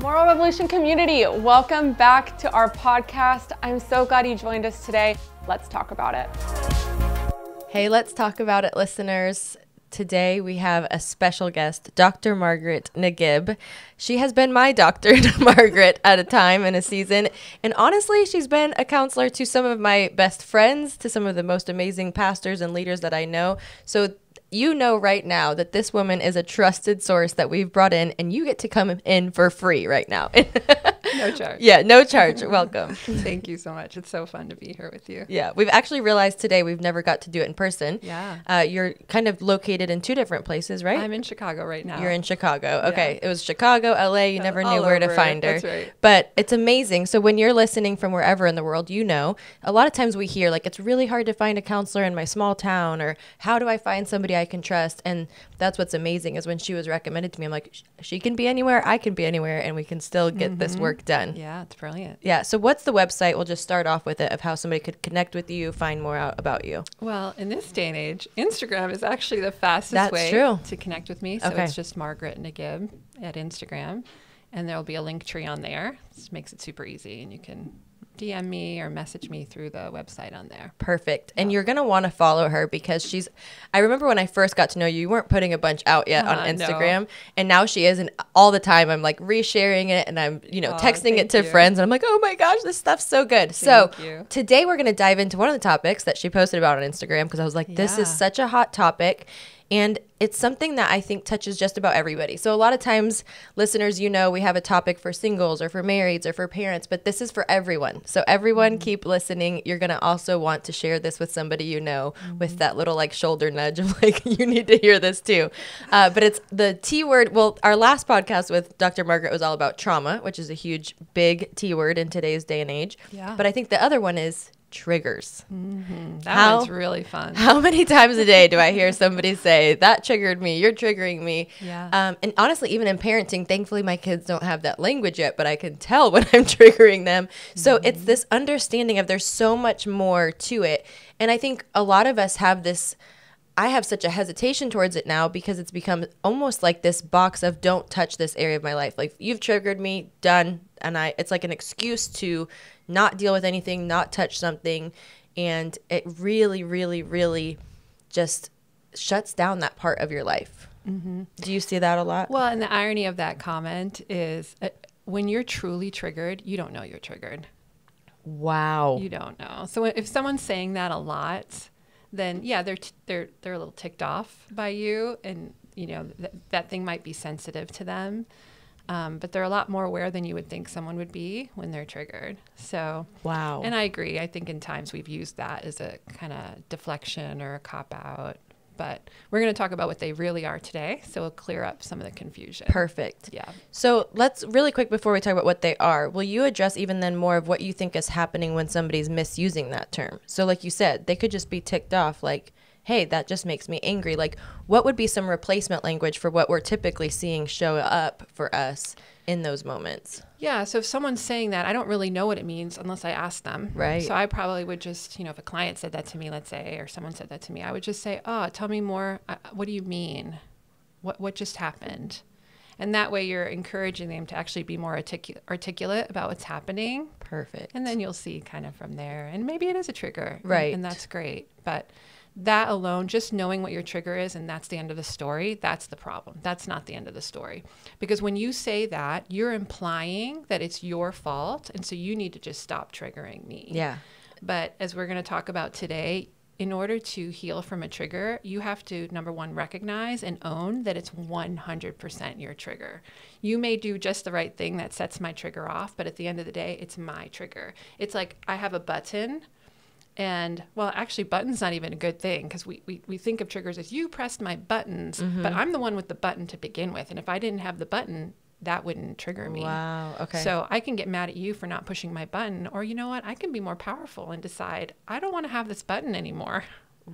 Moral Revolution community, welcome back to our podcast. I'm so glad you joined us today. Let's talk about it. Hey, let's talk about it, listeners. Today we have a special guest, Dr. Margaret Nagib. She has been my Dr. Margaret at a time in a season. And honestly, she's been a counselor to some of my best friends, to some of the most amazing pastors and leaders that I know. So you know right now that this woman is a trusted source that we've brought in, and you get to come in for free right now. No charge. Yeah, no charge. Welcome. Thank you so much. It's so fun to be here with you. Yeah, we've actually realized today we've never got to do it in person. Yeah. You're kind of located in two different places, right? I'm in Chicago right now. You're in Chicago. Okay. Yeah. It was Chicago, LA. You never knew where to find her. That's right. But it's amazing. So when you're listening from wherever in the world, you know, a lot of times we hear like, it's really hard to find a counselor in my small town, or how do I find somebody I can trust? And that's what's amazing is when she was recommended to me, I'm like, she can be anywhere, I can be anywhere, and we can still get this work done. Yeah, it's brilliant. Yeah. So what's the website? We'll just start off with it of how somebody could connect with you, find more out about you. Well, in this day and age, Instagram is actually the fastest way to connect with me. So it's just Margaret Nagib at Instagram, and there'll be a link tree on there. This makes it super easy, and you can DM me or message me through the website on there. Perfect. And you're going to want to follow her because I remember when I first got to know you, you weren't putting a bunch out yet on Instagram. No. And now she is. And all the time I'm like resharing it, and I'm, texting it to friends, and I'm like, oh my gosh, this stuff's so good. So today we're going to dive into one of the topics that she posted about on Instagram, because I was like, this is such a hot topic. And it's something that I think touches just about everybody. So a lot of times, listeners, we have a topic for singles or for marrieds or for parents, but this is for everyone. So everyone keep listening. You're going to also want to share this with somebody with that little like shoulder nudge of like, you need to hear this too. But it's the T word. Well, our last podcast with Dr. Margaret was all about trauma, which is a huge, big T word in today's day and age. Yeah. But I think the other one is triggers. That one's really fun. How many times a day do I hear somebody say, that triggered me, you're triggering me? Yeah. And honestly, even in parenting, thankfully my kids don't have that language yet, but I can tell when I'm triggering them. So it's this understanding of there's so much more to it. And I think a lot of us have this, I have such a hesitation towards it now because it's become almost like this box of don't touch this area of my life. Like, you've triggered me, done. And it's like an excuse to not deal with anything, not touch something. And it really, really, really just shuts down that part of your life. Mm-hmm. Do you see that a lot? Well, and the irony of that comment is when you're truly triggered, you don't know you're triggered. Wow. You don't know. So if someone's saying that a lot, then yeah, they're a little ticked off by you, and that thing might be sensitive to them. But they're a lot more aware than you would think someone would be when they're triggered. So, wow. And I agree. I think in times we've used that as a kind of deflection or a cop-out. But we're going to talk about what they really are today, so we'll clear up some of the confusion. Perfect. Yeah. So let's really quick, before we talk about what they are, will you address even then more of what you think is happening when somebody's misusing that term? So like you said, they could just be ticked off like, hey, that just makes me angry. Like, what would be some replacement language for what we're typically seeing show up for us in those moments? Yeah, so if someone's saying that, I don't really know what it means unless I ask them. Right. So I probably would just, if a client said that to me, let's say, or someone said that to me, I would just say, oh, tell me more. What do you mean? What just happened? And that way you're encouraging them to actually be more articulate about what's happening. Perfect. And then you'll see kind of from there. And maybe it is a trigger. Right. And that's great. But that alone, just knowing what your trigger is and that's the end of the story, that's the problem. That's not the end of the story. Because when you say that, you're implying that it's your fault. And so you need to just stop triggering me. Yeah. But as we're going to talk about today, in order to heal from a trigger, you have to, number one, recognize and own that it's 100% your trigger. You may do just the right thing that sets my trigger off, but at the end of the day, it's my trigger. It's like I have a button. And, well, actually, button's not even a good thing because we think of triggers as you pressed my buttons, but I'm the one with the button to begin with. And if I didn't have the button, that wouldn't trigger me. Wow. Okay. So I can get mad at you for not pushing my button, or you know what? I can be more powerful and decide I don't want to have this button anymore.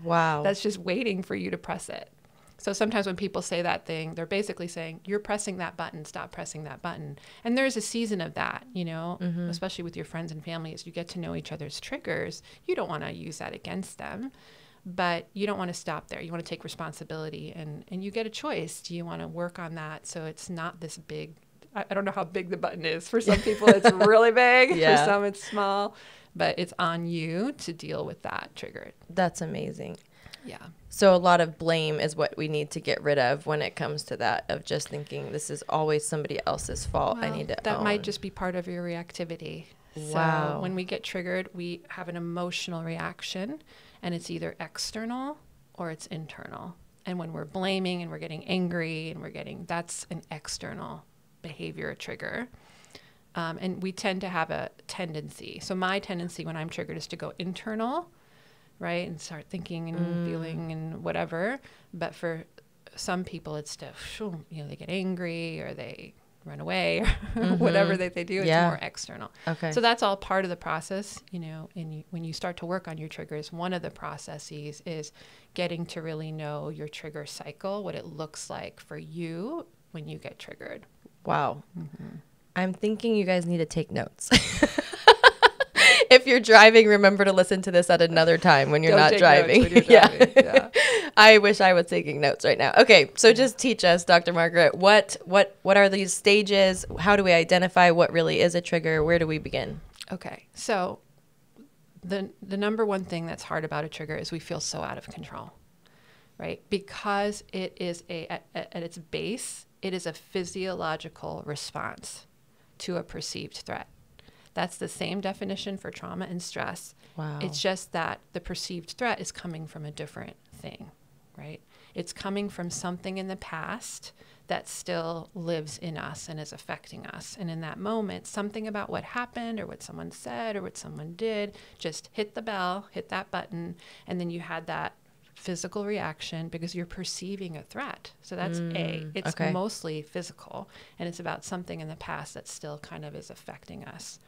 Wow. That's just waiting for you to press it. So sometimes when people say that thing, they're basically saying, you're pressing that button, stop pressing that button. And there's a season of that, especially with your friends and family, as you get to know each other's triggers. You don't want to use that against them, but you don't want to stop there. You want to take responsibility, and you get a choice. Do you want to work on that so it's not this big I don't know how big the button is. For some people, it's really big. Yeah. For some, it's small. But it's on you to deal with that trigger. That's amazing. Yeah. So a lot of blame is what we need to get rid of when it comes to that, of just thinking this is always somebody else's fault. Well, I need to that own. might just be part of your reactivity. Wow. So when we get triggered, we have an emotional reaction, and it's either external or it's internal. And when we're blaming and we're getting angry and that's an external behavior trigger. And we tend to have a tendency. So my tendency when I'm triggered is to go internal, right? And start thinking and feeling and whatever. But for some people, it's to, they get angry or they run away or whatever that they do. It's more external. Okay. So that's all part of the process, and when you start to work on your triggers, one of the processes is getting to really know your trigger cycle, what it looks like for you when you get triggered. Wow. I'm thinking you guys need to take notes. If you're driving, remember to listen to this at another time when you're not driving. When you're driving. Yeah. I wish I was taking notes right now. Okay, so just teach us, Dr. Margaret, what are these stages? How do we identify what really is a trigger? Where do we begin? Okay, so the number one thing that's hard about a trigger is we feel so out of control, right? Because it is at its base, it is a physiological response to a perceived threat. That's the same definition for trauma and stress. Wow. It's just that the perceived threat is coming from a different thing, right? It's coming from something in the past that still lives in us and is affecting us. And in that moment, something about what happened or what someone said or what someone did just hit the bell, hit that button, and then you had that physical reaction because you're perceiving a threat. So that's it's mostly physical, and it's about something in the past that still kind of is affecting us.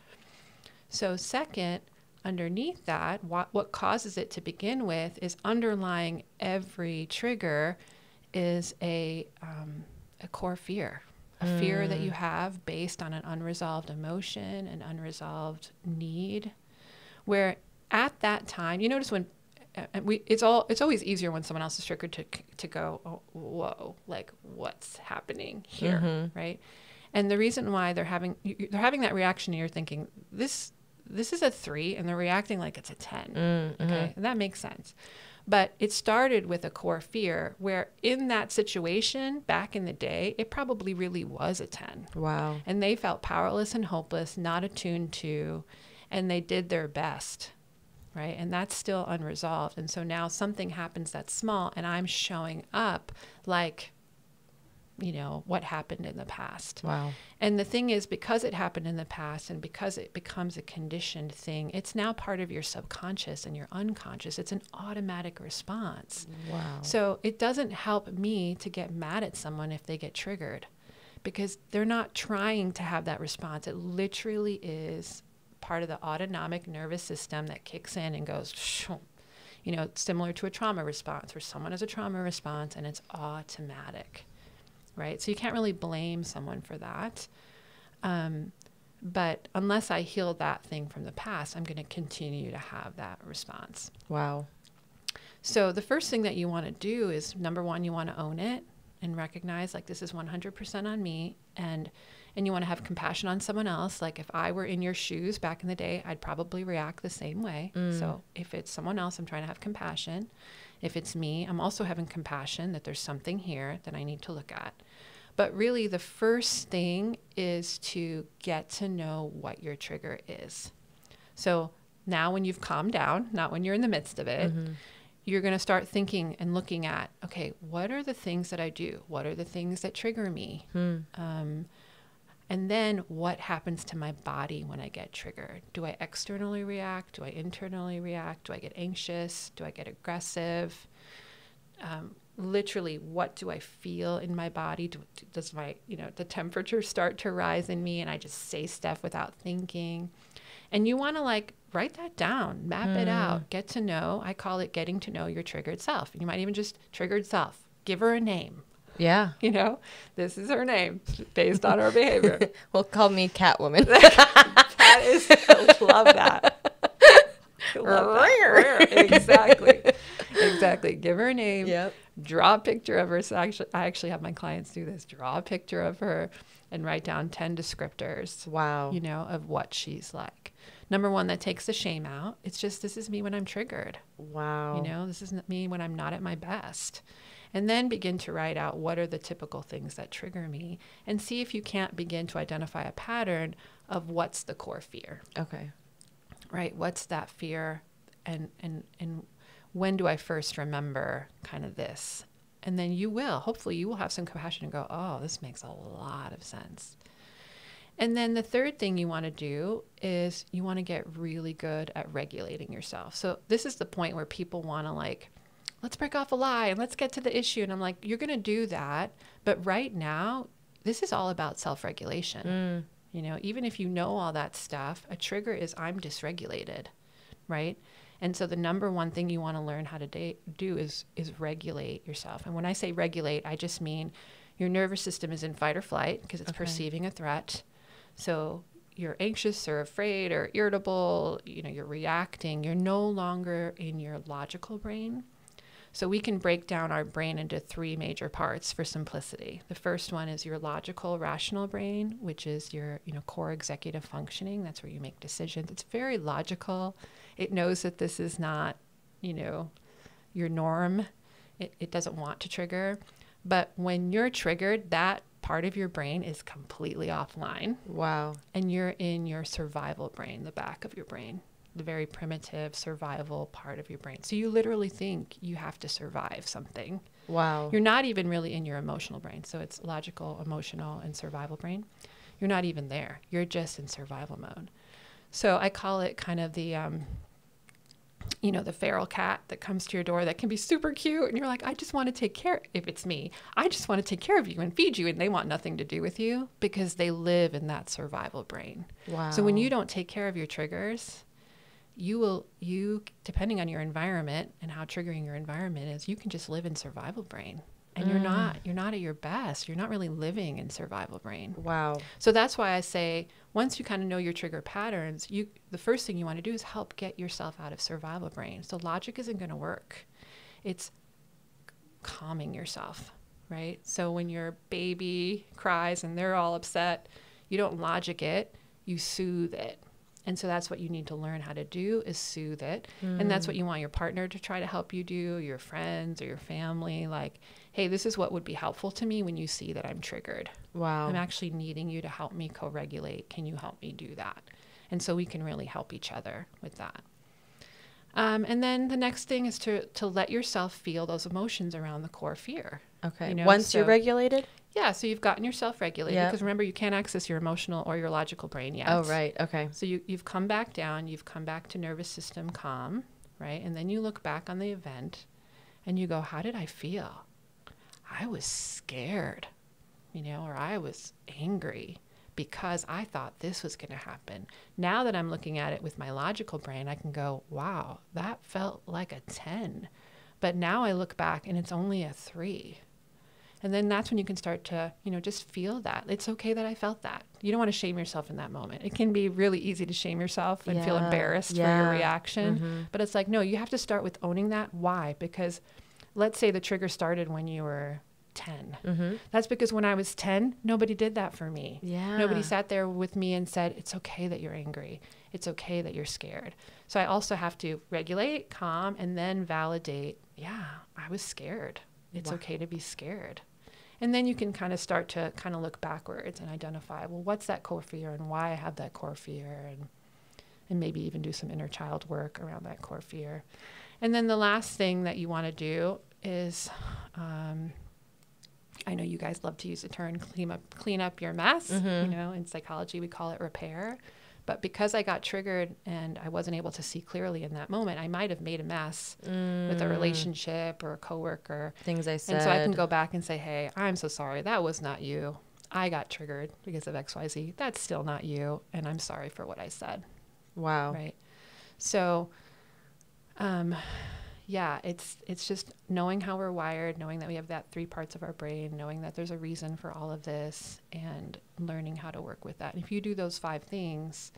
So second, underneath that, what causes it to begin with is underlying every trigger is a core fear, a fear that you have based on an unresolved emotion, an unresolved need, where at that time, you notice when it's always easier when someone else is triggered to go, oh, whoa, like what's happening here, right? And the reason why they're having that reaction, and you're thinking this is a 3, and they're reacting like it's a 10. Okay, and that makes sense. But it started with a core fear where in that situation back in the day, it probably really was a 10. Wow. And they felt powerless and hopeless, not attuned to, and they did their best, right? And that's still unresolved. And so now something happens that's small, and I'm showing up like, what happened in the past. Wow. And the thing is, because it happened in the past and because it becomes a conditioned thing, it's now part of your subconscious and your unconscious. It's an automatic response. Wow. So it doesn't help me to get mad at someone if they get triggered, because they're not trying to have that response. It literally is part of the autonomic nervous system that kicks in and goes, it's similar to a trauma response where someone has a trauma response and it's automatic. Right? So you can't really blame someone for that. But unless I heal that thing from the past, I'm going to continue to have that response. Wow. So the first thing that you want to do is, number one, you want to own it and recognize like this is 100% on me. And you want to have compassion on someone else. Like if I were in your shoes back in the day, I'd probably react the same way. So if it's someone else, I'm trying to have compassion. If it's me, I'm also having compassion that there's something here that I need to look at. But really the first thing is to get to know what your trigger is. So now when you've calmed down, not when you're in the midst of it, you're going to start thinking and looking at, okay, what are the things that I do? What are the things that trigger me? And then what happens to my body when I get triggered? Do I externally react? Do I internally react? Do I get anxious? Do I get aggressive? Literally, what do I feel in my body? Does my, the temperature start to rise in me and I just say stuff without thinking? And you want to write that down, map it out, get to know. I call it getting to know your triggered self. And you might even just triggered self, give her a name. Yeah. This is her name based on her behavior. Well, call me Catwoman. That is, love that. Exactly. Exactly. Give her a name. Yep. Draw a picture of her. So I actually have my clients do this. Draw a picture of her and write down 10 descriptors. Wow. You know, of what she's like. Number one, that takes the shame out. It's just, this is me when I'm triggered. Wow. You know, this isn't me when I'm not at my best. And then begin to write out what are the typical things that trigger me, and see if you can't begin to identify a pattern of what's the core fear. Okay. Right? What's that fear? And when do I first remember kind of this? And then hopefully you will have some compassion and go, oh, this makes a lot of sense. And then the third thing you want to do is you want to get really good at regulating yourself. So this is the point where people want to like, let's break off a lie and let's get to the issue. And I'm like, you're going to do that. But right now, this is all about self-regulation. You know, even if you know all that stuff, a trigger is I'm dysregulated, right? And so the number one thing you want to learn how to do is regulate yourself. And when I say regulate, I just mean your nervous system is in fight or flight because it's perceiving a threat. So you're anxious or afraid or irritable, you know, you're reacting. You're no longer in your logical brain. So we can break down our brain into 3 major parts for simplicity. The first one is your logical, rational brain, which is your, you know, core executive functioning. That's where you make decisions. It's very logical. It knows that this is not, you know, your norm. It doesn't want to trigger. But when you're triggered, that part of your brain is completely offline. Wow. And you're in your survival brain, the back of your brain, the very primitive survival part of your brain. So you literally think you have to survive something. Wow. You're not even really in your emotional brain. So it's logical, emotional, and survival brain. You're not even there. You're just in survival mode. So I call it kind of the, you know, the feral cat that comes to your door that can be super cute. And you're like, I just want to take care, if it's me, I just want to take care of you and feed you. And they want nothing to do with you because they live in that survival brain. Wow. So when you don't take care of your triggers, you, depending on your environment and how triggering your environment is, you can just live in survival brain. And you're not at your best. You're not really living in survival brain. Wow. So that's why I say, once you kind of know your trigger patterns, the first thing you want to do is help get yourself out of survival brain. So logic isn't going to work. It's calming yourself, right? So when your baby cries and they're all upset, you don't logic it, you soothe it. And so that's what you need to learn how to do, is soothe it. And that's what you want your partner to try to help you do, your friends or your family. Like, hey, this is what would be helpful to me when you see that I'm triggered. Wow. I'm actually needing you to help me co-regulate. Can you help me do that? And so we can really help each other with that. And then the next thing is to let yourself feel those emotions around the core fear. Okay. You know, Once you're regulated? Yeah, so you've gotten yourself regulated, Yep. because remember, you can't access your emotional or your logical brain yet. Oh, right. Okay. So you've come back down, you've come back to nervous system calm, right? And then you look back on the event and you go, how did I feel? I was scared, you know, or I was angry because I thought this was going to happen. Now that I'm looking at it with my logical brain, I can go, wow, that felt like a 10. But now I look back and it's only a 3. And then that's when you can start to, you know, just feel that. It's okay that I felt that. You don't want to shame yourself in that moment. It can be really easy to shame yourself and feel embarrassed for your reaction. But it's like, no, you have to start with owning that. Why? Because let's say the trigger started when you were 10. That's because when I was 10, nobody did that for me. Yeah. Nobody sat there with me and said, it's okay that you're angry. It's okay that you're scared. So I also have to regulate, calm, and then validate, yeah, I was scared. It's okay to be scared. And then you can kind of start to kind of look backwards and identify, well, what's that core fear and why I have that core fear, and maybe even do some inner child work around that core fear. And then the last thing that you want to do is, I know you guys love to use the term clean up your mess. You know, in psychology, we call it repair. But because I got triggered and I wasn't able to see clearly in that moment, I might have made a mess with a relationship or a coworker. Things I said. And so I can go back and say, hey, I'm so sorry. That was not you. I got triggered because of XYZ. That's still not you. And I'm sorry for what I said. Wow. Right. So, yeah, it's just knowing how we're wired, knowing that we have that 3 parts of our brain, knowing that there's a reason for all of this, and learning how to work with that. And if you do those 5 things,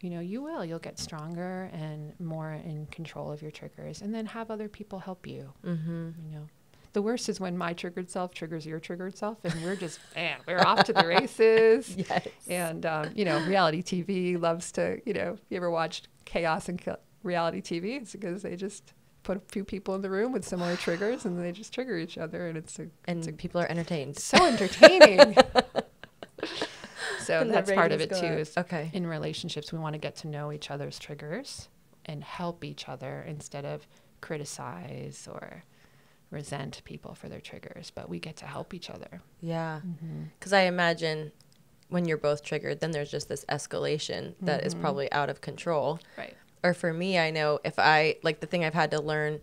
you'll get stronger and more in control of your triggers, and then have other people help you. The worst is when my triggered self triggers your triggered self, and we're just, man, we're off to the races. Yes. And, reality TV loves to, you ever watched Chaos and reality TV? It's because they just put a few people in the room with similar triggers, and they just trigger each other, and people are entertained. So entertaining. So And that's part of it too. up. Is Okay. in relationships, we want to get to know each other's triggers and help each other instead of criticize or resent people for their triggers, but we get to help each other. Yeah. Because I imagine when you're both triggered, then there's just this escalation that is probably out of control. Right. Or for me, I know if the thing I've had to learn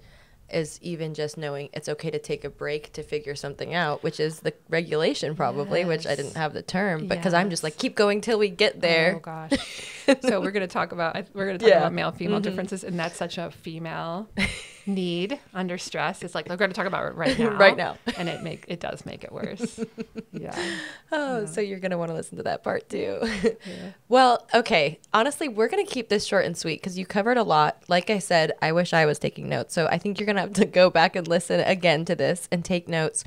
is even just knowing it's okay to take a break to figure something out, which is the regulation probably, which I didn't have the term, but because I'm just like, keep going till we get there. Oh gosh. So we're going to talk about male-female differences, and that's such a female need under stress. It's like, we're going to talk about it right now. Right now. And it does make it worse. Yeah. So you're going to want to listen to that part too. Well, okay. Honestly, we're going to keep this short and sweet because you covered a lot. Like I said, I wish I was taking notes. So I think you're going to have to go back and listen again to this and take notes.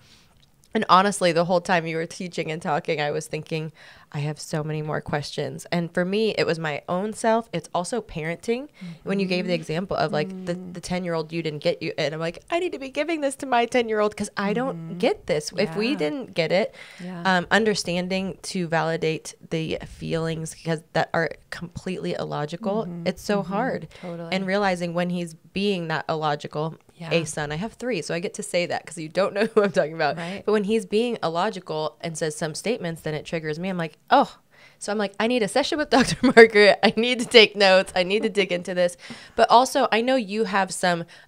And honestly, the whole time you were teaching and talking, I was thinking, I have so many more questions. And for me, it was my own self. It's also parenting. When you gave the example of like the 10-year-old you didn't get you. And I'm like, I need to be giving this to my 10-year-old because I don't get this. If we didn't get it, understanding to validate the feelings because that are completely illogical, it's so hard. Totally. And realizing when he's being that illogical, a son, I have 3, so I get to say that because you don't know who I'm talking about. Right. But when he's being illogical and says some statements, then it triggers me. I'm like, oh. So I'm like, I need a session with Dr. Margaret. I need to take notes. I need to dig into this. But also, I know you have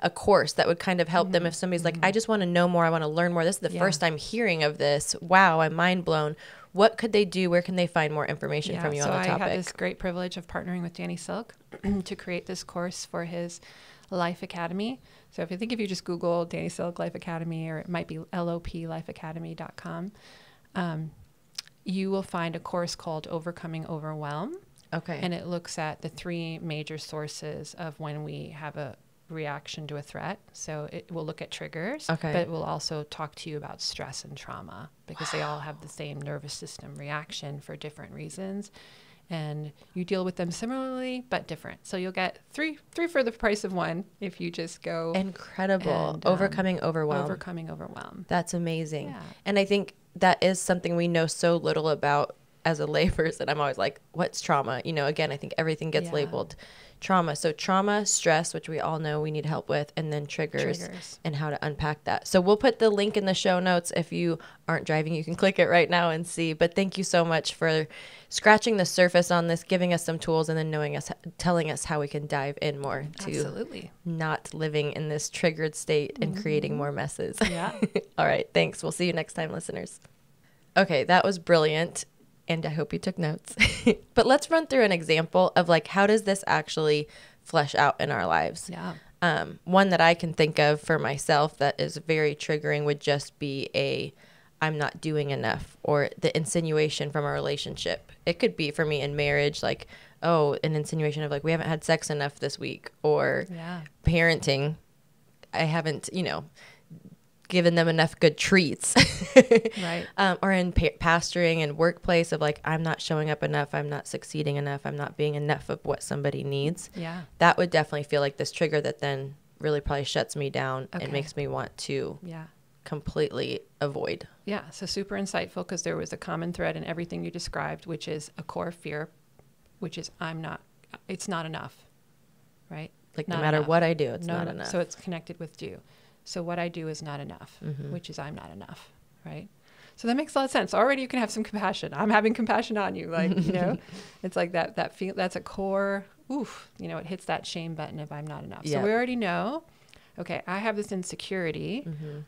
a course that would kind of help them if somebody's like, I just want to know more. I want to learn more. This is the first I'm hearing of this. Wow, I'm mind blown. What could they do? Where can they find more information from you on the topic? So I had this great privilege of partnering with Danny Silk to create this course for his Life Academy. So if you just Google Danny Silk Life Academy, or it might be loplifeacademy.com, you will find a course called Overcoming Overwhelm. Okay. And it looks at the 3 major sources of when we have a reaction to a threat. So it will look at triggers, but it will also talk to you about stress and trauma because they all have the same nervous system reaction for different reasons. And you deal with them similarly, but different. So you'll get three for the price of one if you just go. Incredible. And, Overcoming Overwhelm. Overcoming Overwhelm. That's amazing. Yeah. And I think that is something we know so little about as a layperson. I'm always like, what's trauma? Again, I think everything gets labeled trauma. So trauma, stress, which we all know we need help with, and then triggers and how to unpack that. So we'll put the link in the show notes. If you aren't driving, you can click it right now and see. But thank you so much for scratching the surface on this, giving us some tools, and then telling us how we can dive in more to not living in this triggered state and creating more messes. Yeah. All right. Thanks. We'll see you next time, listeners. Okay. That was brilliant. And I hope you took notes. But let's run through an example of how does this actually flesh out in our lives? Yeah. One that I can think of for myself that is very triggering would just be I'm not doing enough, or the insinuation from a relationship. It could be for me in marriage, an insinuation of we haven't had sex enough this week, or parenting. I haven't, given them enough good treats. Right. Or in pastoring and workplace of I'm not showing up enough. I'm not succeeding enough. I'm not being enough of what somebody needs. Yeah. That would definitely feel like this trigger that then really probably shuts me down and makes me want to completely avoid. Yeah. So super insightful, because there was a common thread in everything you described, which is a core fear, which is it's not enough. Right. No matter what I do, it's not enough. So it's connected with do. So what I do is not enough, which is I'm not enough, right? So that makes a lot of sense. Already you can have some compassion. I'm having compassion on you. It's like that feel, that's a core, it hits that shame button if I'm not enough. Yep. So we already know, okay, I have this insecurity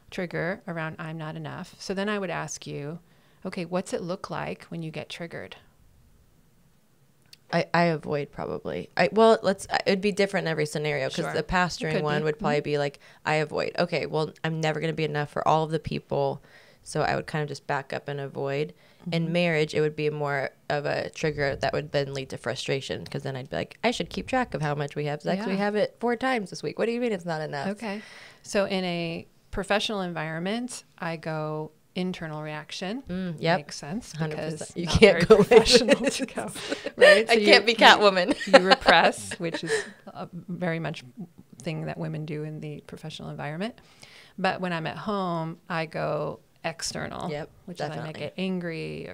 trigger around I'm not enough. So then I would ask you, okay, what's it look like when you get triggered? I avoid probably. It'd be different in every scenario, because the pastoring one would probably be I avoid. Okay, well, I'm never going to be enough for all of the people. So I would kind of just back up and avoid. In marriage, it would be more of a trigger that would then lead to frustration, because then I'd be like, I should keep track of how much we have sex. We have it 4 times this week. What do you mean it's not enough? Okay. So in a professional environment, I go internal reaction. Makes sense, because 100%. You can't go professional to go. Right? So I can't be Catwoman. You repress, which is a very much thing that women do in the professional environment. But when I'm at home, I go external, which definitely. Is I might get angry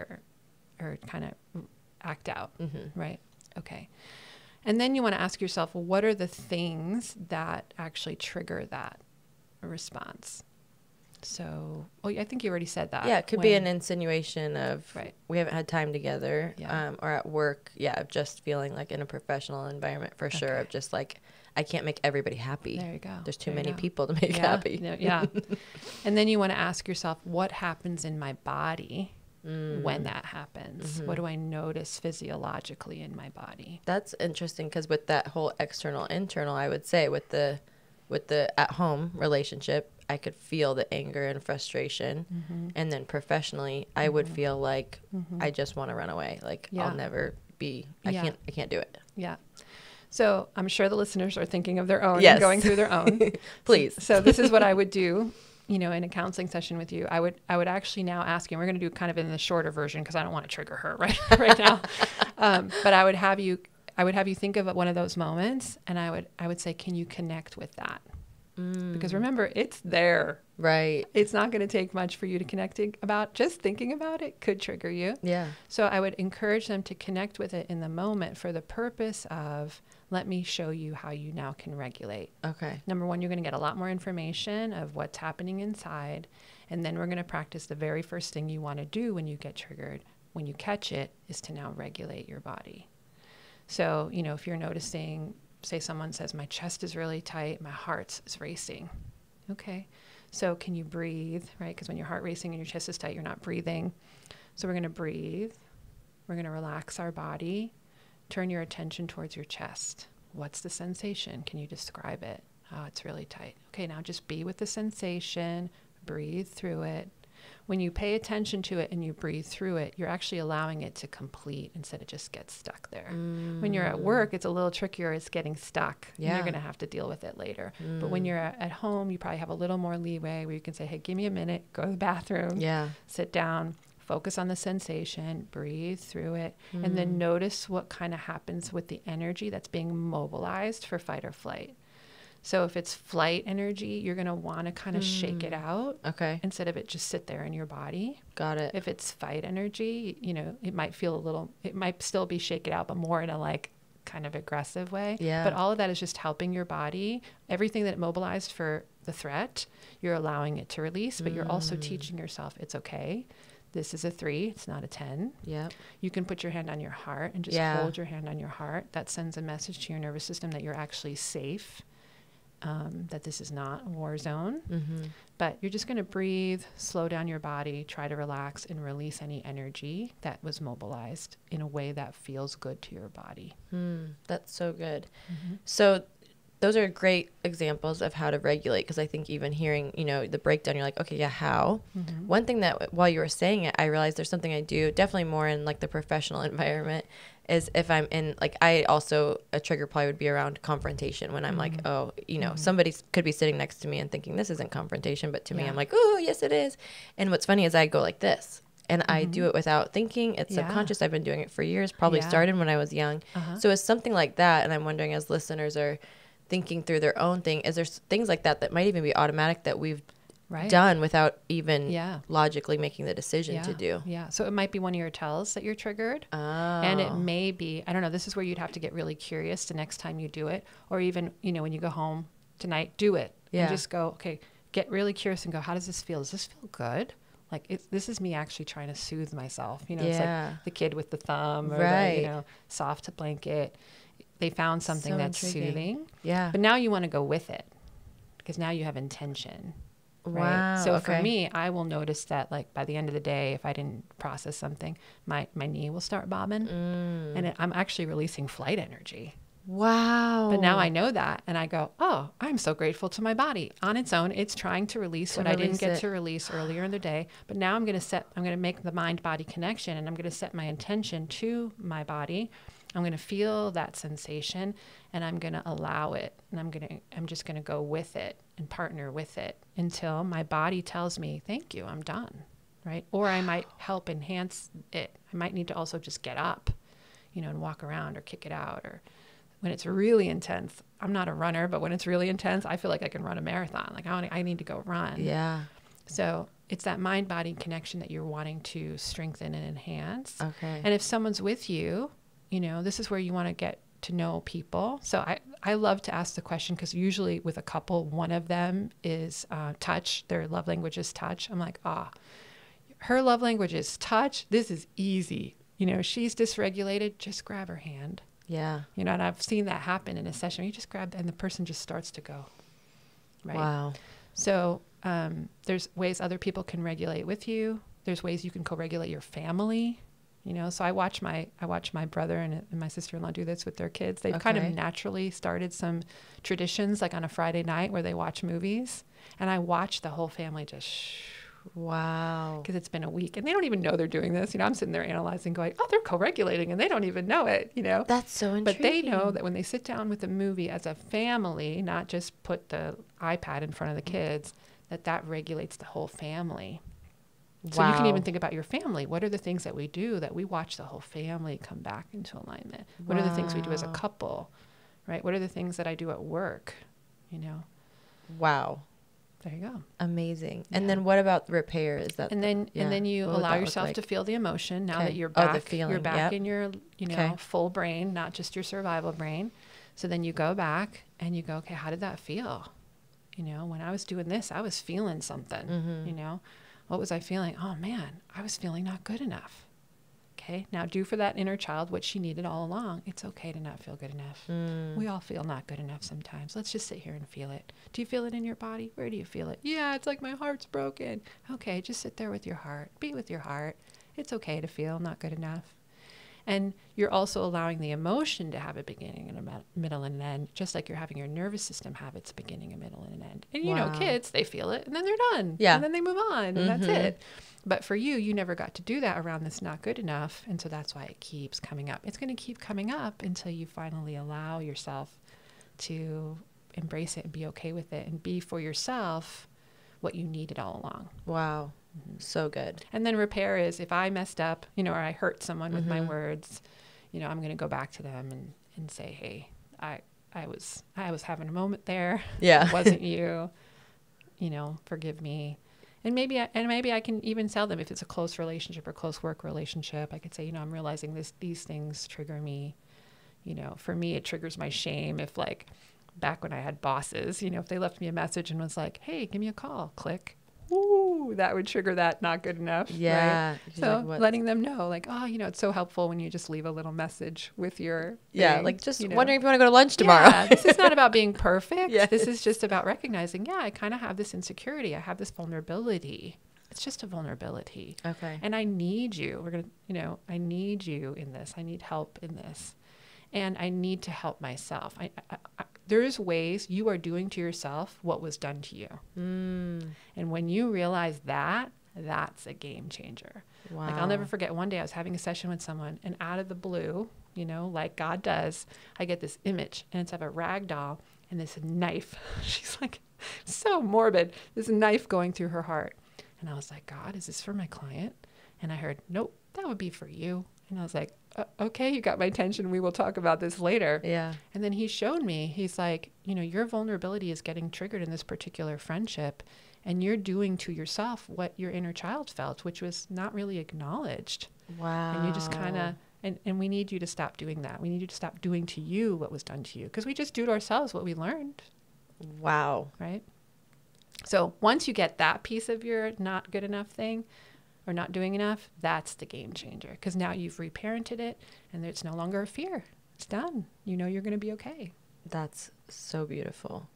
or kind of act out, right? Okay. And then you want to ask yourself, well, what are the things that actually trigger that response? So, I think you already said that. Yeah, it could be an insinuation of we haven't had time together, or at work, of just feeling like in a professional environment for sure, of just like, I can't make everybody happy. There you go. There's too many people to make happy. Yeah. And then you want to ask yourself, what happens in my body when that happens? What do I notice physiologically in my body? That's interesting, because with that whole external, internal, I would say with the at-home relationship, I could feel the anger and frustration. And then professionally, I would feel like I just want to run away. Like I'll never be, I can't do it. Yeah. So I'm sure the listeners are thinking of their own and going through their own. Please. So this is what I would do, in a counseling session with you. I would actually now ask you, and we're going to do kind of in the shorter version, because I don't want to trigger her right now. But I would have you think of one of those moments, and I would say, can you connect with that? Because remember, it's there. Right. It's not going to take much for you to connect about. Just thinking about it could trigger you. Yeah. So I would encourage them to connect with it in the moment for the purpose of, let me show you how you now can regulate. Okay. Number one, you're going to get a lot more information of what's happening inside. And then we're going to practice the very first thing you want to do when you get triggered, when you catch it, is to now regulate your body. So, if you're noticing, say someone says, my chest is really tight, my heart is racing. Okay. So can you breathe, right? Because when your heart racing and your chest is tight, you're not breathing. So we're going to breathe. We're going to relax our body. Turn your attention towards your chest. What's the sensation? Can you describe it? Oh, it's really tight. Okay, now just be with the sensation. Breathe through it. When you pay attention to it and you breathe through it, you're actually allowing it to complete instead of just get stuck there. When you're at work, it's a little trickier. It's getting stuck. Yeah. And you're going to have to deal with it later. But when you're at home, you probably have a little more leeway where you can say, hey, give me a minute, go to the bathroom, sit down, focus on the sensation, breathe through it, and then notice what kind of happens with the energy that's being mobilized for fight or flight. So if it's flight energy, you're going to want to kind of shake it out. Okay. Instead of it just sit there in your body. Got it. If it's fight energy, it might it might still be shake it out, but more in a kind of aggressive way. Yeah. But all of that is just helping your body. Everything that it mobilized for the threat, you're allowing it to release, but you're also teaching yourself it's okay. This is a 3. It's not a 10. Yeah. You can put your hand on your heart and just hold your hand on your heart. That sends a message to your nervous system that you're actually safe. That this is not a war zone, but you're just going to breathe, slow down your body, try to relax and release any energy that was mobilized in a way that feels good to your body. That's so good. So those are great examples of how to regulate, because I think even hearing, the breakdown, you're like, okay, yeah, how? One thing that while you were saying it, I realized there's something I do definitely more in the professional environment is if I'm in, I also, a trigger probably would be around confrontation when I'm somebody could be sitting next to me and thinking this isn't confrontation, but to me, I'm like, oh, yes, it is. And what's funny is I go like this. And I do it without thinking. It's subconscious. I've been doing it for years, probably started when I was young. So it's something like that. And I'm wondering, as listeners are thinking through their own thing, is there things like that might even be automatic that we've done without even logically making the decision to do? Yeah. So it might be one of your tells that you're triggered. Oh. And it may be, I don't know, this is where you'd have to get really curious the next time you do it. Or even, when you go home tonight, do it. Yeah. And just go, okay, get really curious and go, how does this feel? Does this feel good? This is me actually trying to soothe myself. It's like the kid with the thumb or the, soft blanket. They found something so that's soothing. Yeah. But now you want to go with it because now you have intention. Right. Wow. So for me, I will notice that by the end of the day, if I didn't process something, my knee will start bobbing and I'm actually releasing flight energy. Wow. But now I know that. And I go, oh, I'm so grateful to my body. On its own, it's trying to release what I didn't get to release earlier in the day. But now I'm going to make the mind-body connection, and I'm going to set my intention to my body. I'm going to feel that sensation, and I'm going to allow it. And I'm just going to go with it and partner with it until my body tells me, thank you, I'm done. Right? Or I might help enhance it. I might need to also just get up, and walk around or kick it out. Or when it's really intense, I'm not a runner, but when it's really intense, I feel like I can run a marathon. Like I need to go run. Yeah. So it's that mind-body connection that you're wanting to strengthen and enhance. Okay. And if someone's with you, this is where you want to get to know people. So I love to ask the question, because usually with a couple, one of them is touch. Their love language is touch. I'm like, her love language is touch. This is easy. She's dysregulated. Just grab her hand. Yeah. And I've seen that happen in a session. You just grab, and the person just starts to go. Right. Wow. So there's ways other people can regulate with you. There's ways you can co-regulate your family. So I watch my brother and my sister-in-law do this with their kids. They've kind of naturally started some traditions, like on a Friday night where they watch movies, and I watch the whole family just. Wow. Because it's been a week and they don't even know they're doing this. I'm sitting there analyzing going, oh, they're co-regulating and they don't even know it, That's so intriguing. But they know that when they sit down with a movie as a family, not just put the iPad in front of the kids, that regulates the whole family. Wow. So you can even think about your family. What are the things that we do that we watch the whole family come back into alignment? What are the things we do as a couple, right? What are the things that I do at work, Wow. There you go. Amazing. Yeah. And then what about repair? Is that and then you allow yourself to feel the emotion now that you're back. You're back in your full brain, not just your survival brain. So then you go back and you go, okay, how did that feel? When I was doing this, I was feeling something. Mm-hmm. What was I feeling? Oh man, I was feeling not good enough. Okay, now do for that inner child what she needed all along. It's okay to not feel good enough. We all feel not good enough sometimes. Let's just sit here and feel it. Do you feel it in your body? Where do you feel it? Yeah, it's like my heart's broken. Okay, just sit there with your heart. Be with your heart. It's okay to feel not good enough. And you're also allowing the emotion to have a beginning and a middle and an end, just like you're having your nervous system have its beginning, a middle, and an end. And kids, they feel it and then they're done. Yeah. And then they move on and that's it. But for you never got to do that around this not good enough. And so that's why it keeps coming up. It's going to keep coming up until you finally allow yourself to embrace it and be okay with it and be for yourself what you needed all along. Wow. So good. And then repair is if I messed up, or I hurt someone with my words, I'm going to go back to them and say, hey, I was having a moment there. Yeah. It wasn't you, forgive me. And maybe I can even tell them if it's a close relationship or close work relationship, I could say, I'm realizing these things trigger me. For me, it triggers my shame. If like back when I had bosses, if they left me a message and was like, hey, give me a call, click. Ooh, that would trigger that not good enough. Yeah. Right? So letting them know like, it's so helpful when you just leave a little message with your thing, like just wondering if you want to go to lunch tomorrow. Yeah, this is not about being perfect. Yes. This is just about recognizing, I kind of have this insecurity. I have this vulnerability. It's just a vulnerability. Okay. And I need you. We're going to, I need you in this. I need help in this. And I need to help myself. There's ways you are doing to yourself what was done to you. And when you realize that, that's a game changer. Wow. Like I'll never forget one day I was having a session with someone and out of the blue, like God does, I get this image and it's of a rag doll and this knife. She's like, so morbid, this knife going through her heart. And I was like, God, is this for my client? And I heard, nope, that would be for you. And I was like, okay, you got my attention. We will talk about this later. Yeah. And then he showed me, he's like, your vulnerability is getting triggered in this particular friendship. And you're doing to yourself what your inner child felt, which was not really acknowledged. Wow. And you just kind of, and we need you to stop doing that. We need you to stop doing to you what was done to you. Because we just do to ourselves what we learned. Wow. Right? So once you get that piece of your not good enough thing, or not doing enough, that's the game changer. Because now you've reparented it and it's no longer a fear. It's done. You're going to be okay. That's so beautiful.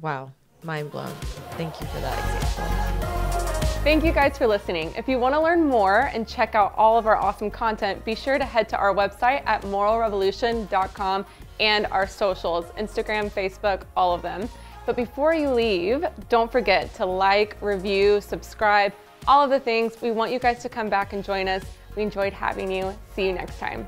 Wow. Mind blown. Thank you for that example. Thank you guys for listening. If you want to learn more and check out all of our awesome content, be sure to head to our website at moralrevolution.com and our socials, Instagram, Facebook, all of them. But before you leave, don't forget to like, review, subscribe, all of the things. We want you guys to come back and join us. We enjoyed having you. See you next time.